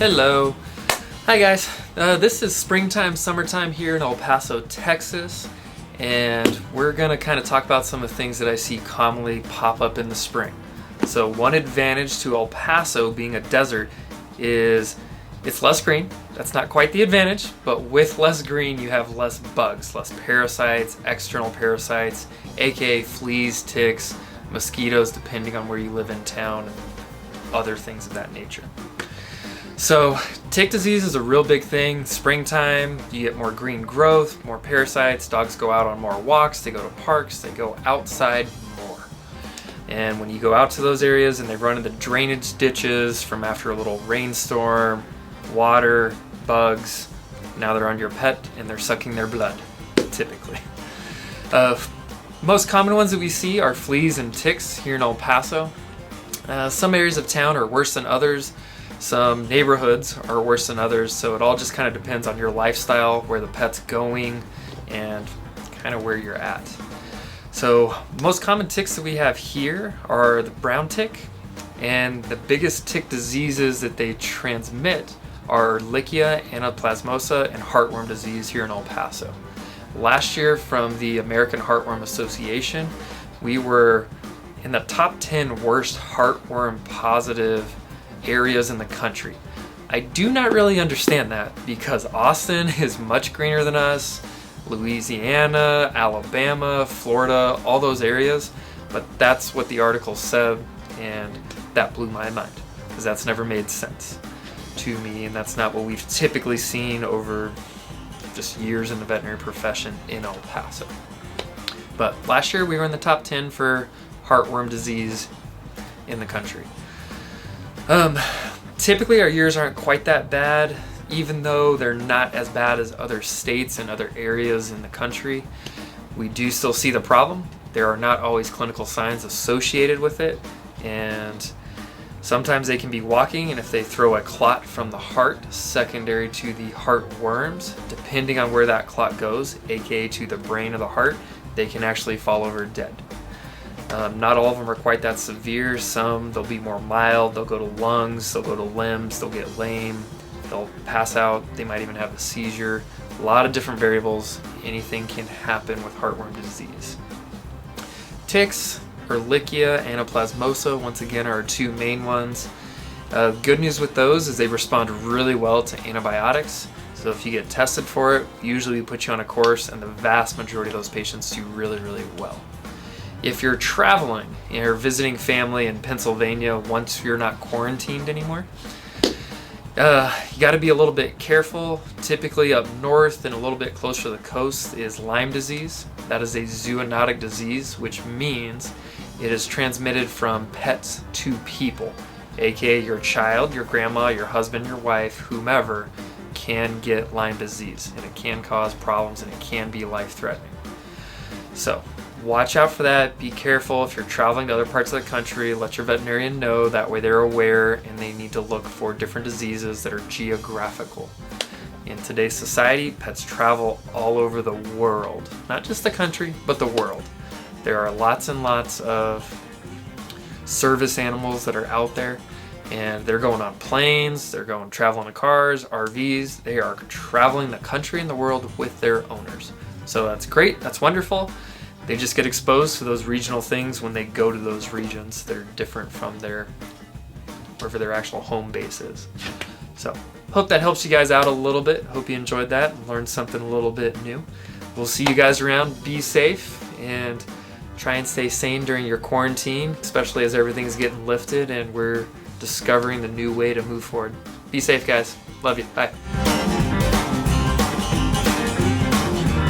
Hello. Hi guys. This is springtime, summertime here in El Paso, Texas, and we're gonna kind of talk about some of the things that I see commonly pop up in the spring. So one advantage to El Paso being a desert is it's less green. That's not quite the advantage, but with less green you have less bugs, less parasites, external parasites, aka fleas, ticks, mosquitoes, depending on where you live in town, and other things of that nature. So tick disease is a real big thing. Springtime, you get more green growth, more parasites, dogs go out on more walks, they go to parks, they go outside more. And when you go out to those areas and they run into drainage ditches from after a little rainstorm, water, bugs, now they're on your pet and they're sucking their blood, typically. Most common ones that we see are fleas and ticks here in El Paso. Some areas of town are worse than others. Some neighborhoods are worse than others, so it all just kind of depends on your lifestyle, where the pet's going, and kind of where you're at. So most common ticks that we have here are the brown tick, and the biggest tick diseases that they transmit are Ehrlichia, Anaplasmosa, and heartworm disease here in El Paso. Last year, from the American Heartworm Association, we were in the top 10 worst heartworm positive areas in the country. I do not really understand that, because Austin is much greener than us, Louisiana, Alabama, Florida, all those areas, but that's what the article said, and that blew my mind, because that's never made sense to me, and that's not what we've typically seen over just years in the veterinary profession in El Paso. But last year we were in the top 10 for heartworm disease in the country. Typically our years aren't quite that bad, even though they're not as bad as other states and other areas in the country. We do still see the problem. There are not always clinical signs associated with it, and sometimes they can be walking, and if they throw a clot from the heart secondary to the heartworms, depending on where that clot goes, aka to the brain of the heart, they can actually fall over dead. Not all of them are quite that severe. Some, they'll be more mild, they'll go to lungs, they'll go to limbs, they'll get lame, they'll pass out, they might even have a seizure. A lot of different variables. Anything can happen with heartworm disease. Ticks, Ehrlichia, Anaplasmosa, once again, are our two main ones. Good news with those is they respond really well to antibiotics. So if you get tested for it, usually we put you on a course, and the vast majority of those patients do really, really well. If you're traveling and you're visiting family in Pennsylvania once you're not quarantined anymore, you got to be a little bit careful. Typically up north and a little bit closer to the coast is Lyme disease. That is a zoonotic disease, which means it is transmitted from pets to people, aka your child, your grandma, your husband, your wife, whomever can get Lyme disease, and it can cause problems and it can be life-threatening. So watch out for that. Be careful if you're traveling to other parts of the country. Let your veterinarian know, that way they're aware and they need to look for different diseases that are geographical. In today's society, pets travel all over the world, not just the country, but the world. There are lots and lots of service animals that are out there, and they're going on planes, they're going traveling in cars, RVs. They are traveling the country and the world with their owners. So that's great, that's wonderful. They just get exposed to those regional things when they go to those regions. They're different from wherever their actual home base is. So hope that helps you guys out a little bit. Hope you enjoyed that and learned something a little bit new. We'll see you guys around. Be safe and try and stay sane during your quarantine, especially as everything's getting lifted and we're discovering the new way to move forward. Be safe, guys. Love you. Bye.